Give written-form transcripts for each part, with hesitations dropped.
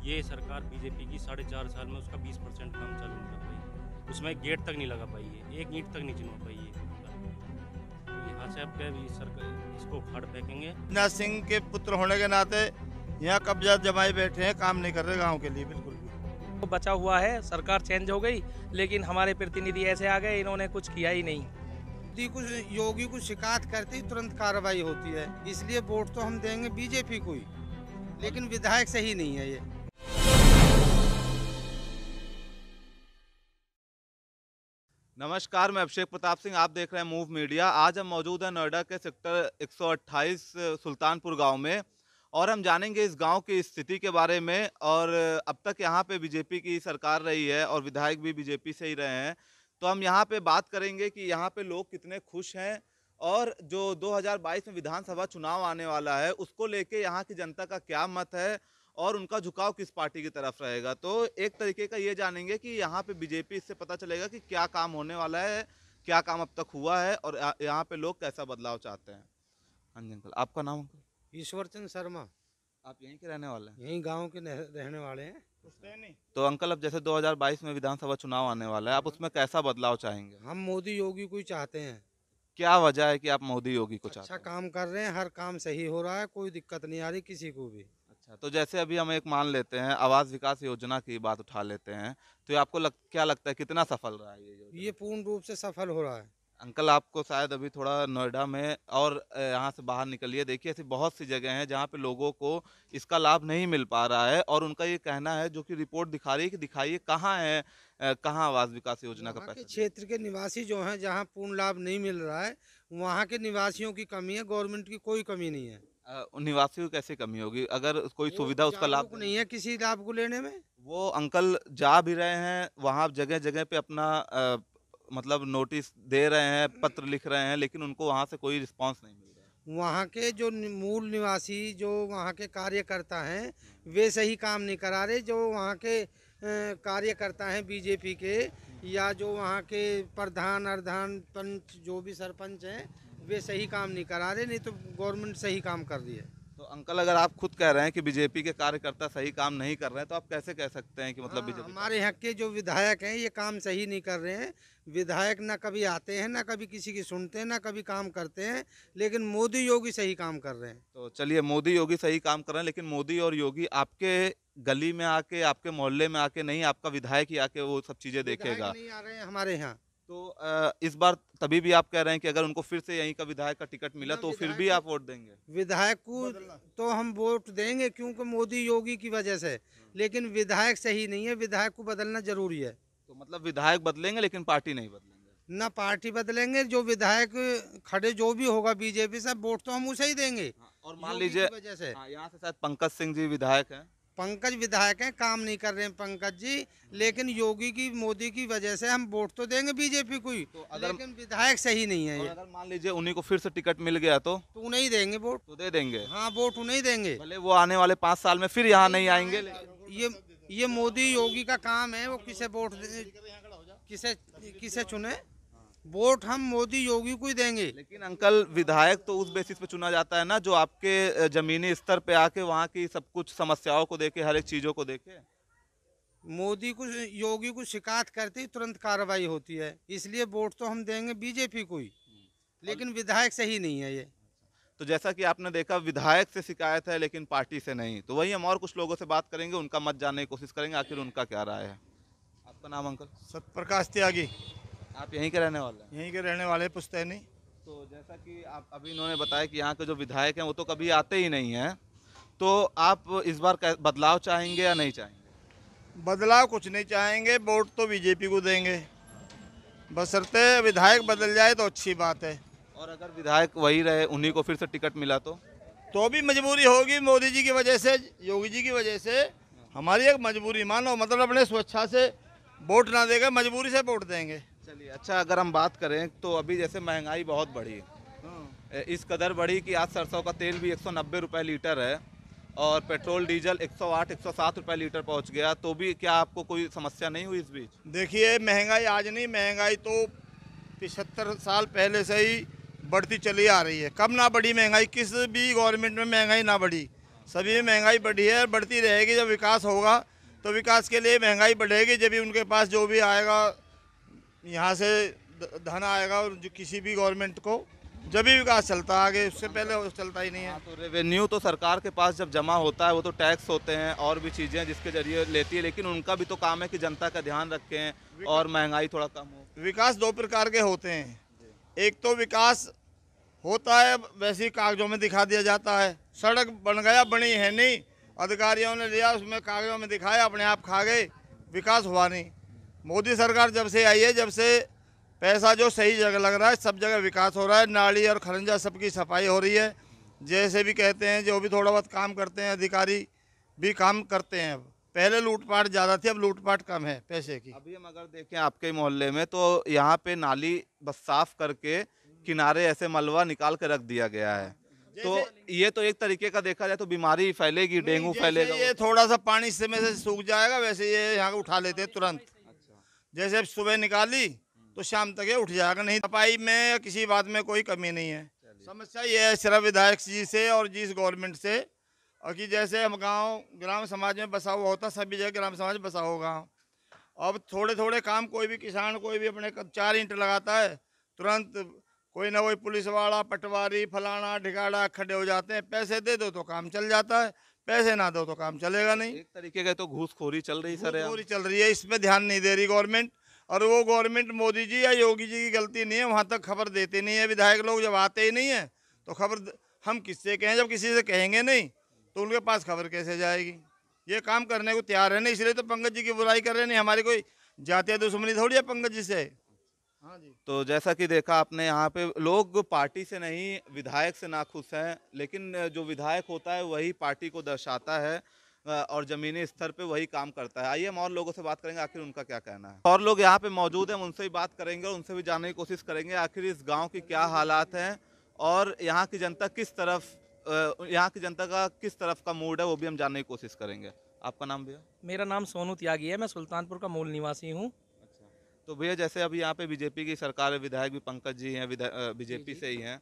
ये सरकार बीजेपी की 4.5 साल में उसका 20% काम चालू नहीं कर पाई, उसमें गेट तक नहीं लगा पाई है, एक ईंट तक नहीं चिनवा पाई है। तो यहाँ से अब क्या सरकार इसको उखाड़ फेंकेंगे। राजनाथ सिंह के पुत्र होने के नाते यहाँ कब्जा जमाए बैठे हैं, काम नहीं कर रहे गांव के लिए बिल्कुल भी। तो बचा हुआ है, सरकार चेंज हो गई लेकिन हमारे प्रतिनिधि ऐसे आ गए, इन्होंने कुछ किया ही नहीं। योगी को शिकायत करते ही तुरंत कार्रवाई होती है, इसलिए वोट तो हम देंगे बीजेपी को ही, लेकिन विधायक सही नहीं है ये। नमस्कार, मैं अभिषेक प्रताप सिंह, आप देख रहे हैं मूव मीडिया। आज हम मौजूद हैं नोएडा के सेक्टर 128 सुल्तानपुर गांव में और हम जानेंगे इस गांव की स्थिति के बारे में। और अब तक यहां पे बीजेपी की सरकार रही है और विधायक भी बीजेपी से ही रहे हैं, तो हम यहां पे बात करेंगे कि यहां पे लोग कितने खुश हैं और जो 2022 में विधानसभा चुनाव आने वाला है उसको लेके यहाँ की जनता का क्या मत है और उनका झुकाव किस पार्टी की तरफ रहेगा। तो एक तरीके का ये जानेंगे कि यहाँ पे बीजेपी, इससे पता चलेगा कि क्या काम होने वाला है, क्या काम अब तक हुआ है और यहाँ पे लोग कैसा बदलाव चाहते हैं। हाँ जी अंकल, आपका नाम अंकल? ईश्वर चंद शर्मा। आप यहीं के रहने वाले हैं? यहीं गांव के रहने वाले हैं। तो अंकल, अब जैसे 2022 में विधानसभा चुनाव आने वाला है, आप उसमें कैसा बदलाव चाहेंगे? हम मोदी योगी को ही चाहते हैं। क्या वजह है कि आप मोदी योगी को चाहते अच्छा हैं? काम कर रहे हैं, हर काम सही हो रहा है, कोई दिक्कत नहीं आ रही किसी को भी। अच्छा, तो जैसे अभी हम एक मान लेते हैं आवास विकास योजना की बात उठा लेते हैं, तो ये आपको क्या लगता है कितना सफल रहा है ये योजना? ये पूर्ण रूप से सफल हो रहा है। अंकल, आपको शायद अभी थोड़ा नोएडा में और यहाँ से बाहर निकलिए, देखिए ऐसी बहुत सी जगह हैं जहाँ पे लोगों को इसका लाभ नहीं मिल पा रहा है और उनका ये कहना है, जो कि रिपोर्ट दिखा रही है कि दिखाइए कहाँ है, कहाँ आवास विकास योजना का पैसा। क्षेत्र के निवासी जो हैं, जहाँ पूर्ण लाभ नहीं मिल रहा है, वहाँ के निवासियों की कमी है, गवर्नमेंट की कोई कमी नहीं है। उन निवासियों की कैसे कमी होगी अगर कोई सुविधा उसका लाभ नहीं है किसी लाभ को लेने में। वो अंकल जा भी रहे हैं वहाँ, जगह जगह पे अपना मतलब नोटिस दे रहे हैं, पत्र लिख रहे हैं, लेकिन उनको वहाँ से कोई रिस्पांस नहीं मिल रहा है। वहाँ के जो मूल निवासी, जो वहाँ के कार्यकर्ता हैं, वे सही काम नहीं करा रहे। जो वहाँ के कार्यकर्ता हैं बीजेपी के, या जो वहाँ के प्रधान अर्धान पंच, जो भी सरपंच हैं, वे सही काम नहीं करा रहे, नहीं तो गवर्नमेंट सही काम कर रही है। तो अंकल, अगर आप खुद कह रहे हैं कि बीजेपी के कार्यकर्ता सही काम नहीं कर रहे हैं, तो आप कैसे कह सकते हैं कि मतलब बीजेपी? हमारे यहाँ के जो विधायक हैं ये काम सही नहीं कर रहे हैं। विधायक ना कभी आते हैं, ना कभी किसी की सुनते हैं, ना कभी काम करते हैं, लेकिन मोदी योगी सही काम कर रहे हैं। तो चलिए, मोदी योगी सही काम कर रहे हैं, लेकिन मोदी और योगी आपके गली में आके, आपके मोहल्ले में आके नहीं, आपका विधायक ही आके वो सब चीजें देखेगा? नहीं आ रहे हैं हमारे यहाँ। तो इस बार तभी भी आप कह रहे हैं कि अगर उनको फिर से यहीं का विधायक का टिकट मिला तो फिर भी आप वोट देंगे? विधायक को तो हम वोट देंगे क्योंकि मोदी योगी की वजह से, लेकिन विधायक सही नहीं है, विधायक को बदलना जरूरी है। तो मतलब विधायक बदलेंगे लेकिन पार्टी नहीं बदलेंगे? ना पार्टी बदलेंगे, जो विधायक खड़े जो भी होगा बीजेपी से, वोट तो हम उसे ही देंगे। और मान लीजिए वजह से यहाँ से शायद पंकज सिंह जी विधायक हैं। पंकज विधायक हैं, काम नहीं कर रहे हैं पंकज जी, लेकिन योगी की, मोदी की वजह से हम वोट तो देंगे बीजेपी को ही, तो लेकिन विधायक सही नहीं है ये। अगर मान लीजिए उन्हीं को फिर से टिकट मिल गया तो उन्हें ही देंगे वोट। तो दे देंगे? हाँ, वोट उन्हें ही देंगे। भले वो आने वाले 5 साल में फिर यहाँ नहीं आएंगे। ये मोदी योगी का काम है, वो किसे वोट किसे चुने, वोट हम मोदी योगी को ही देंगे। लेकिन अंकल, विधायक तो उस बेसिस पे चुना जाता है ना जो आपके जमीनी स्तर पे आके वहाँ की सब कुछ समस्याओं को देखे, हर एक चीजों को देखे। मोदी को, योगी को शिकायत करते ही तुरंत कार्रवाई होती है, इसलिए वोट तो हम देंगे बीजेपी को ही, लेकिन विधायक सही नहीं है ये। तो जैसा कि आपने देखा, विधायक से शिकायत है लेकिन पार्टी से नहीं। तो वही हम और कुछ लोगों से बात करेंगे, उनका मत जानने की कोशिश करेंगे आखिर उनका क्या राय है। आपका नाम अंकल? सतप्रकाश त्यागी। आप यहीं के रहने वाले हैं? यहीं के रहने वाले, पुश्तैनी। तो जैसा कि आप अभी इन्होंने बताया कि यहाँ के जो विधायक हैं वो तो कभी आते ही नहीं हैं, तो आप इस बार बदलाव चाहेंगे या नहीं चाहेंगे? बदलाव कुछ नहीं चाहेंगे, वोट तो बीजेपी को देंगे, बशर्ते विधायक बदल जाए तो अच्छी बात है। और अगर विधायक वही रहे, उन्हीं को फिर से टिकट मिला तो भी मजबूरी होगी, मोदी जी की वजह से, योगी जी की वजह से। हमारी एक मजबूरी मानो, मतलब अपने स्वेच्छा से वोट ना देगा, मजबूरी से वोट देंगे। चलिए, अच्छा अगर हम बात करें तो अभी जैसे महंगाई बहुत बढ़ी, इस कदर बढ़ी कि आज सरसों का तेल भी 190 रुपये लीटर है और पेट्रोल डीजल 108-107 रुपये लीटर पहुंच गया। तो भी क्या आपको कोई समस्या नहीं हुई इस बीच? देखिए, महंगाई आज नहीं, महंगाई तो 75 साल पहले से ही बढ़ती चली आ रही है। कब ना बढ़ी महंगाई, किस भी गवर्नमेंट में महंगाई ना बढ़ी, सभी में महंगाई बढ़ी है, बढ़ती रहेगी। जब विकास होगा तो विकास के लिए महंगाई बढ़ेगी, जब भी उनके पास जो भी आएगा यहाँ से धन आएगा, और जो किसी भी गवर्नमेंट को जब भी विकास चलता आगे, उससे पहले चलता ही नहीं है। तो रेवेन्यू तो सरकार के पास जब जमा होता है वो तो टैक्स होते हैं और भी चीज़ें जिसके जरिए लेती है, लेकिन उनका भी तो काम है कि जनता का ध्यान रखें और महंगाई थोड़ा कम हो। विकास दो प्रकार के होते हैं। एक तो विकास होता है वैसे ही कागजों में दिखा दिया जाता है, सड़क बन गया, बनी है नहीं, अधिकारियों ने लिया, उसमें कागजों में दिखाया, अपने आप खा गए, विकास हुआ नहीं। मोदी सरकार जब से आई है, जब से पैसा जो सही जगह लग रहा है, सब जगह विकास हो रहा है, नाली और खरंजा सबकी सफाई हो रही है। जैसे भी कहते हैं, जो भी थोड़ा बहुत काम करते हैं अधिकारी भी काम करते हैं। अब पहले लूटपाट ज़्यादा थी, अब लूटपाट कम है पैसे की। अभी हम अगर देखें आपके मोहल्ले में तो यहाँ पे नाली बस साफ करके किनारे ऐसे मलबा निकाल के रख दिया गया है, तो ये तो एक तरीके का देखा जाए तो बीमारी फैलेगी, डेंगू फैलेगा। ये थोड़ा सा पानी में से सूख जाएगा, वैसे ये यहाँ उठा लेते हैं तुरंत। जैसे अब सुबह निकाली तो शाम तक ये उठ जाएगा, नहीं सफाई में या किसी बात में कोई कमी नहीं है। समस्या ये है सिर्फ विधायक जी से और जिस गवर्नमेंट से, और कि जैसे हम गांव ग्राम समाज में बसा हुआ होता, सभी जगह ग्राम समाज बसा हुआ गाँव। अब थोड़े थोड़े काम कोई भी किसान कोई भी अपने 4 ईंट लगाता है, तुरंत कोई ना कोई पुलिस वाला, पटवारी, फलाना ढिकाड़ा खड़े हो जाते हैं। पैसे दे दो तो काम चल जाता है, पैसे ना दो तो काम चलेगा नहीं। एक तरीके का तो घूसखोरी चल रही सर, घूसखोरी चल रही है, इसमें ध्यान नहीं दे रही गवर्नमेंट। और वो गवर्नमेंट मोदी जी या योगी जी की गलती नहीं है, वहाँ तक खबर देते नहीं है। विधायक लोग जब आते ही नहीं है तो खबर हम किससे कहें, जब किसी से कहेंगे नहीं तो उनके पास खबर कैसे जाएगी। ये काम करने को तैयार है नहीं, इसलिए तो पंकज जी की बुराई कर रहे नहीं। हमारी कोई जातीय दुश्मनी थोड़ी है पंकज जी से। हाँ जी। तो जैसा कि देखा आपने, यहाँ पे लोग पार्टी से नहीं विधायक से नाखुश हैं, लेकिन जो विधायक होता है वही पार्टी को दर्शाता है और जमीनी स्तर पे वही काम करता है। आइए हम और लोगों से बात करेंगे आखिर उनका क्या कहना है। और लोग यहाँ पे मौजूद हैं, उनसे भी बात करेंगे और उनसे भी जानने की कोशिश करेंगे आखिर इस गांव की क्या हालात हैं और यहाँ की जनता किस तरफ, यहाँ की जनता का किस तरफ का मूड है, वो भी हम जानने की कोशिश करेंगे। आपका नाम भैया? मेरा नाम सोनू त्यागी है, मैं सुल्तानपुर का मूल निवासी हूँ। तो भैया जैसे अभी यहाँ पे बीजेपी की सरकार है, विधायक भी पंकज जी हैं, बीजेपी से ही हैं,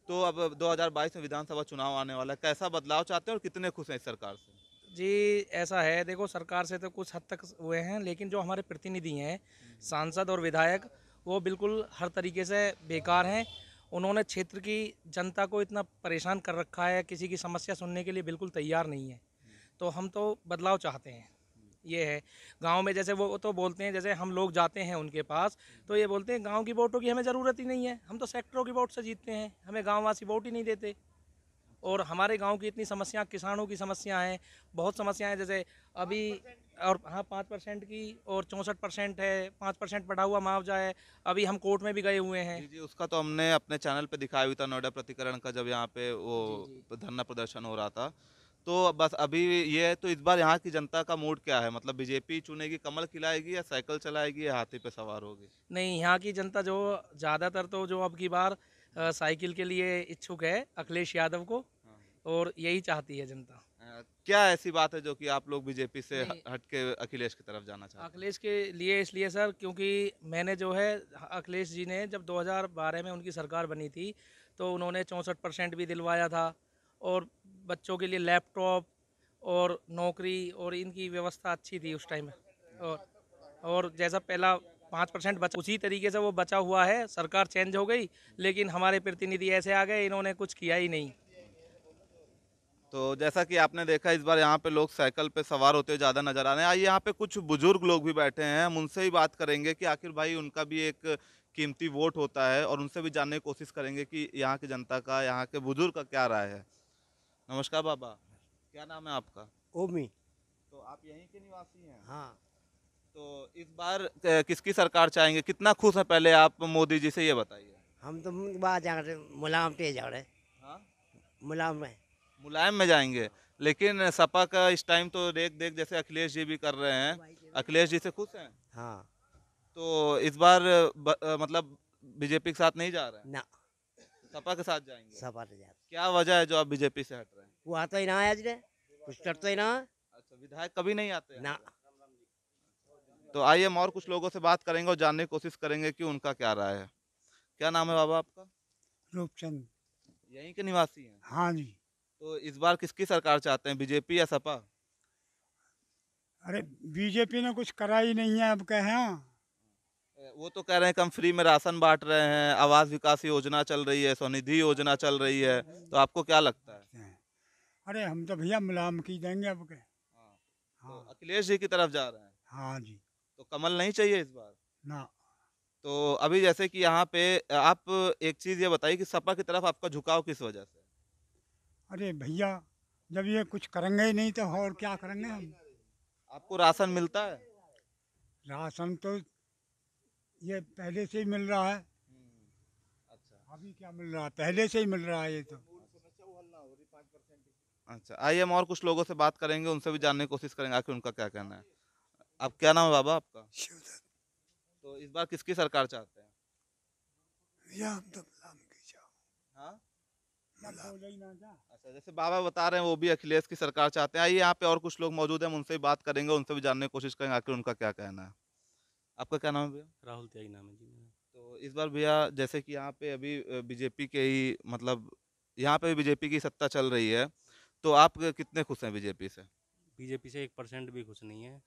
तो अब 2022 में विधानसभा चुनाव आने वाला है, कैसा बदलाव चाहते हैं और कितने खुश हैं इस सरकार से? जी ऐसा है, देखो सरकार से तो कुछ हद तक हुए हैं, लेकिन जो हमारे प्रतिनिधि हैं, सांसद और विधायक, वो बिल्कुल हर तरीके से बेकार हैं। उन्होंने क्षेत्र की जनता को इतना परेशान कर रखा है, किसी की समस्या सुनने के लिए बिल्कुल तैयार नहीं है। तो हम तो बदलाव चाहते हैं। ये है गांव में, जैसे वो तो बोलते हैं, जैसे हम लोग जाते हैं उनके पास तो ये बोलते हैं गांव की वोटों की हमें ज़रूरत ही नहीं है, हम तो सेक्टरों की वोट से जीतते हैं, हमें गांववासी वोट ही नहीं देते। और हमारे गांव की इतनी समस्या, किसानों की समस्या हैं, बहुत समस्याएं, जैसे अभी और हाँ 5% की और 64% है, 5% बढ़ा हुआ मुआवजा है। अभी हम कोर्ट में भी गए हुए हैं। जी जी, उसका तो हमने अपने चैनल पे दिखाया हुआ था, नोएडा प्रतिकरण का, जब यहाँ पे वो धरना प्रदर्शन हो रहा था। तो बस अभी ये है, तो इस बार यहाँ की जनता का मूड क्या है? मतलब बीजेपी चुनेगी, कमल खिलाएगी, या साइकिल चलाएगी, या हाथी पे सवार होगी? नहीं, यहाँ की जनता जो ज़्यादातर तो जो अब की बार साइकिल के लिए इच्छुक है अखिलेश यादव को, और यही चाहती है जनता। क्या ऐसी बात है जो कि आप लोग बीजेपी से हट के अखिलेश की तरफ जाना चाहते हैं? अखिलेश के लिए इसलिए सर, क्योंकि मैंने जो है, अखिलेश जी ने जब 2012 में उनकी सरकार बनी थी तो उन्होंने 64% भी दिलवाया था, और बच्चों के लिए लैपटॉप और नौकरी और इनकी व्यवस्था अच्छी थी उस टाइम। और जैसा पहला 5% बचा, उसी तरीके से वो बचा हुआ है। सरकार चेंज हो गई, लेकिन हमारे प्रतिनिधि ऐसे आ गए, इन्होंने कुछ किया ही नहीं। तो जैसा कि आपने देखा, इस बार यहाँ पे लोग साइकिल पे सवार होते ज़्यादा नजर आ रहे हैं। आइए यहाँ पे कुछ बुजुर्ग लोग भी बैठे हैं, हम उनसे ही बात करेंगे कि आखिर भाई उनका भी एक कीमती वोट होता है, और उनसे भी जानने की कोशिश करेंगे कि यहाँ की जनता का, यहाँ के बुजुर्ग का क्या राय है। नमस्कार बाबा, क्या नाम है आपका? ओमी। तो आप यहीं के निवासी हैं? हाँ। तो इस बार किसकी सरकार चाहेंगे, कितना खुश हैं पहले आप मोदी जी से, ये बताइए। हम तो बात जा रहे मुलायम पे जा रहे। हाँ, मुलायम में जाएंगे, लेकिन सपा का इस टाइम तो देख जैसे अखिलेश जी भी कर रहे हैं, अखिलेश जी से खुश हैं? हाँ। तो इस बार मतलब बीजेपी के साथ नहीं जा रहे हैं? ना, सपा के साथ जाएंगे? सपा तो जा। क्या वजह है जो आप बीजेपी से हट रहे हैं? वो आता ही ना है आज रे, कुछ करता ही ना। अच्छा, विधायक कभी नहीं आते हैं? ना। तो आइए हम और कुछ लोगों से बात करेंगे और जानने की कोशिश करेंगे कि उनका क्या राय है। क्या नाम है बाबा आपका? रूपचंद। यहीं के निवासी हैं? हाँ जी। तो इस बार किसकी सरकार चाहते हैं, बीजेपी या सपा? अरे बीजेपी ने कुछ करा ही नहीं है, अब कहे हाँ। वो तो कह रहे हैं कि हम फ्री में राशन बांट रहे हैं, आवास विकास योजना चल रही है, स्वनिधि योजना चल रही है, तो आपको क्या लगता है? अरे हम तो भैया मुलायम की देंगे अब के। तो हाँ अखिलेश जी की तरफ जा रहे हैं, हाँ जी। तो कमल नहीं चाहिए इस बार? ना तो अभी जैसे कि यहाँ पे आप एक चीज ये बताइए कि सपा की तरफ आपका झुकाव किस वजह से? अरे भैया जब ये कुछ करेंगे ही नहीं तो और क्या करेंगे हम। आपको राशन मिलता है? राशन तो ये पहले से ही मिल रहा है। अच्छा अभी क्या मिल रहा है, पहले से ही मिल रहा है ये तो। अच्छा, आइए हम और कुछ लोगों से बात करेंगे, उनसे भी जानने की कोशिश करेंगे आखिर उनका क्या कहना है। आप क्या नाम है बाबा आपका? तो इस बार किसकी सरकार चाहते हैं? भैया हम तो मुलायम की चाहो। हाँ, हाँ अच्छा, जैसे बाबा बता रहे हैं वो भी अखिलेश की सरकार चाहते हैं। आइए यहाँ पे और कुछ लोग मौजूद हैं, हम उनसे भी बात करेंगे, उनसे भी जानने की कोशिश करेंगे आखिर उनका क्या कहना है। आपका क्या नाम है भैया? राहुल त्यागी नाम है जी मेरा। तो इस बार भैया जैसे कि यहाँ पे अभी बीजेपी के ही मतलब यहाँ पे बीजेपी की सत्ता चल रही है, तो आप कितने खुश हैं बीजेपी से? बीजेपी से 1% भी खुश नहीं है।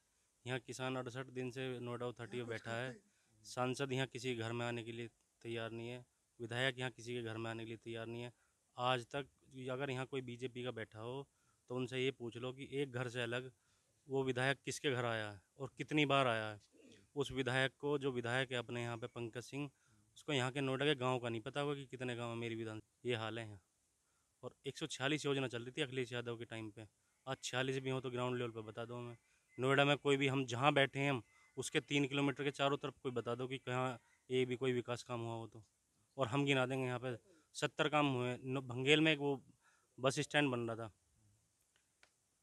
यहाँ किसान 68 दिन से नोएडा 30 में बैठा है। सांसद यहाँ किसी के घर में आने के लिए तैयार नहीं है। विधायक यहाँ किसी के घर में आने के लिए तैयार नहीं है। आज तक अगर यहाँ कोई बीजेपी का बैठा हो तो उनसे ये पूछ लो कि एक घर से अलग वो विधायक किसके घर आया है और कितनी बार आया है। उस विधायक को, जो विधायक है अपने यहाँ पे पंकज सिंह, उसको यहाँ के नोएडा के गाँव का नहीं पता होगा कि कितने गाँव है मेरी विधान। ये हाल है यहाँ। और 146 योजना चल रही थी अखिलेश यादव के टाइम पे। आज 46 भी हो तो ग्राउंड लेवल पे बता दो हमें। नोएडा में कोई भी, हम जहाँ बैठे हैं हम उसके 3 किलोमीटर के चारों तरफ कोई बता दो कि कहाँ एक भी कोई विकास काम हुआ हो तो। और हम गिना देंगे यहाँ पे 70 काम हुए। भंगेल में एक वो बस स्टैंड बन रहा था,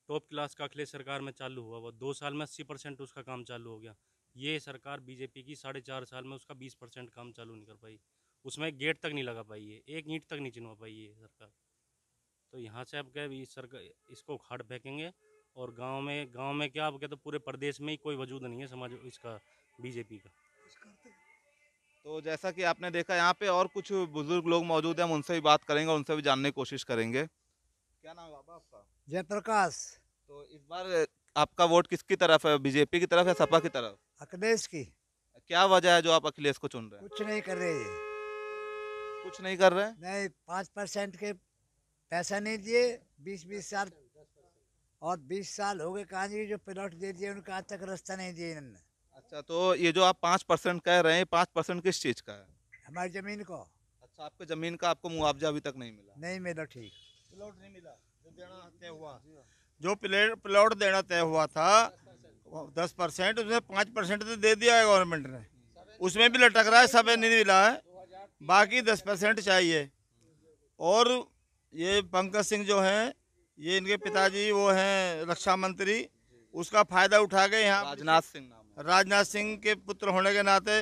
टॉप क्लास का, अखिलेश सरकार में चालू हुआ, वो 2 साल में 80% उसका काम चालू हो गया। ये सरकार बीजेपी की 4.5 साल में उसका 20% काम चालू नहीं कर पाई। उसमें एक गेट तक नहीं लगा पाई है, एक ईंट तक नहीं चिनवा पाई है सरकार। तो यहाँ से अब क्या सरकार इसको उखाड़ फेंकेंगे। और गांव में क्या, अब क्या तो पूरे प्रदेश में ही कोई वजूद नहीं है समाज इसका, बीजेपी का। तो जैसा कि आपने देखा यहाँ पे और कुछ बुजुर्ग लोग मौजूद हैं, हम उनसे भी बात करेंगे, उनसे भी जानने की कोशिश करेंगे। क्या नाम है बाबा आपका? जयप्रकाश। तो इस बार आपका वोट किसकी तरफ है, बीजेपी की तरफ या सपा की तरफ? अखिलेश की। क्या वजह है जो आप अखिलेश को चुन रहे हैं? कुछ नहीं कर रहे ये। कुछ नहीं कर रहे हैं? नहीं, 5% के पैसा नहीं दिए 20-20 साल, और 20 साल हो गए कहाँ जी जो प्लॉट दे दिए उनका आज तक रास्ता नहीं दिए इन्होंने। अच्छा, तो ये जो आप 5% कह रहे हैं, 5% किस चीज का है? हमारी जमीन को अच्छा, आपके जमीन का आपको मुआवजा अभी तक नहीं मिला? नहीं मिला। ठीक, प्लॉट नहीं मिला जो देना तय हुआ। जो प्लॉट देना तय हुआ था 10%, उसमें 5% तो दे दिया है गवर्नमेंट ने, उसमें भी लटक रहा है, सब नहीं मिला है, बाकी 10% चाहिए। और ये पंकज सिंह जो हैं, ये इनके पिताजी वो हैं रक्षा मंत्री, उसका फायदा उठा के यहाँ राजनाथ सिंह नाम है। राजनाथ सिंह के पुत्र होने के नाते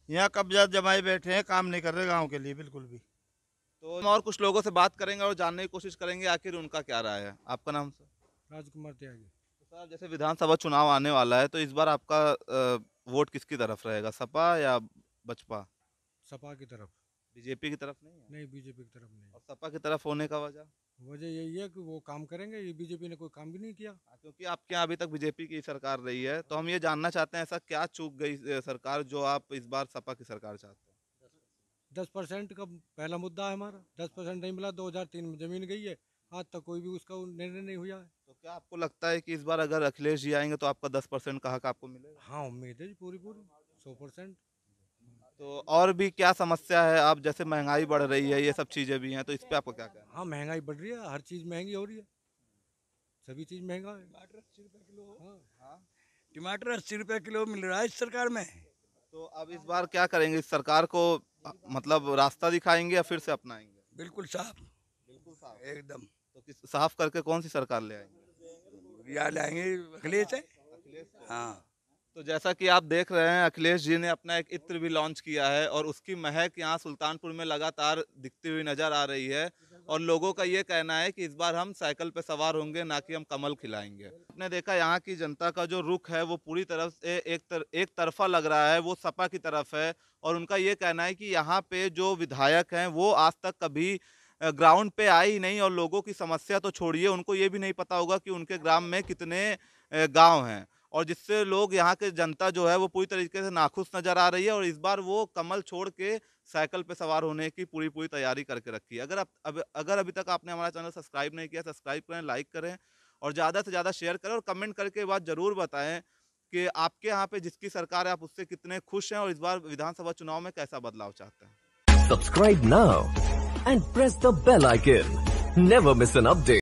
यहाँ कब्जा जमाए बैठे हैं, काम नहीं कर रहे गांव के लिए बिल्कुल भी। तो हम और कुछ लोगों से बात करेंगे और जानने की कोशिश करेंगे आखिर उनका क्या राय है। आपका नाम सर? राजकुमार त्यागी। तो सर, जैसे विधानसभा चुनाव आने वाला है, तो इस बार आपका वोट किसकी तरफ रहेगा, सपा या बसपा? सपा की तरफ। बीजेपी की तरफ नहीं है? नहीं, बीजेपी की तरफ नहीं। और सपा की तरफ होने का वजह? वजह यही है कि वो काम करेंगे, ये बीजेपी ने कोई काम भी नहीं किया। क्योंकि आपके यहाँ अभी तक बीजेपी की सरकार रही है, तो हम ये जानना चाहते हैं ऐसा क्या चूक गई सरकार जो आप इस बार सपा की सरकार चाहते हैं? 10% का पहला मुद्दा है हमारा। 10% नहीं मिला, 2003 में जमीन गई है, आज तक कोई भी उसका निर्णय नहीं हुआ है। तो क्या आपको लगता है कि इस बार अगर अखिलेश जी आएंगे तो आपका 10% का हक आपको मिलेगा? हाँ, उम्मीद है जी पूरी 100%। तो और भी क्या समस्या है, आप जैसे महंगाई बढ़ रही है, ये सब चीजें भी हैं, तो इस पे आपको क्या कहना है? हाँ, महंगाई बढ़ रही है, हर चीज़ महंगी हो रही है, सभी चीज़ महंगा है। टमाटर 80 रुपये किलो। हाँ, टमाटर 80 रुपये किलो मिल रहा है इस सरकार में। तो अब इस बार क्या करेंगे, इस सरकार को मतलब रास्ता दिखाएंगे या फिर से अपनाएंगे? बिल्कुल साफ, बिल्कुल साफ एकदम। तो किस साफ करके कौन सी सरकार ले आएंगे? या लाएंगे अखिलेश है। हाँ, तो जैसा कि आप देख रहे हैं, अखिलेश जी ने अपना एक इत्र भी लॉन्च किया है और उसकी महक यहाँ सुल्तानपुर में लगातार दिखती हुई नजर आ रही है। और लोगों का ये कहना है कि इस बार हम साइकिल पे सवार होंगे, ना कि हम कमल खिलाएंगे। आपने देखा यहाँ की जनता का जो रुख है वो पूरी तरफ से एक तरफा लग रहा है, वो सपा की तरफ है। और उनका ये कहना है कि यहाँ पे जो विधायक हैं वो आज तक कभी ग्राउंड पे आए ही नहीं और लोगों की समस्या तो छोड़िए, उनको ये भी नहीं पता होगा कि उनके ग्राम में कितने गांव हैं, और जिससे लोग यहाँ के जनता जो है वो पूरी तरीके से नाखुश नजर आ रही है। और इस बार वो कमल छोड़ के साइकिल पे सवार होने की पूरी तैयारी करके रखी है। अगर अभी तक आपने हमारा चैनल सब्सक्राइब नहीं किया, सब्सक्राइब करें, लाइक करें और ज़्यादा से ज़्यादा शेयर करें और कमेंट करके बात जरूर बताएं कि आपके यहाँ पे जिसकी सरकार है आप उससे कितने खुश हैं और इस बार विधानसभा चुनाव में कैसा बदलाव चाहते हैं। Subscribe now and press the bell icon. Never miss an update.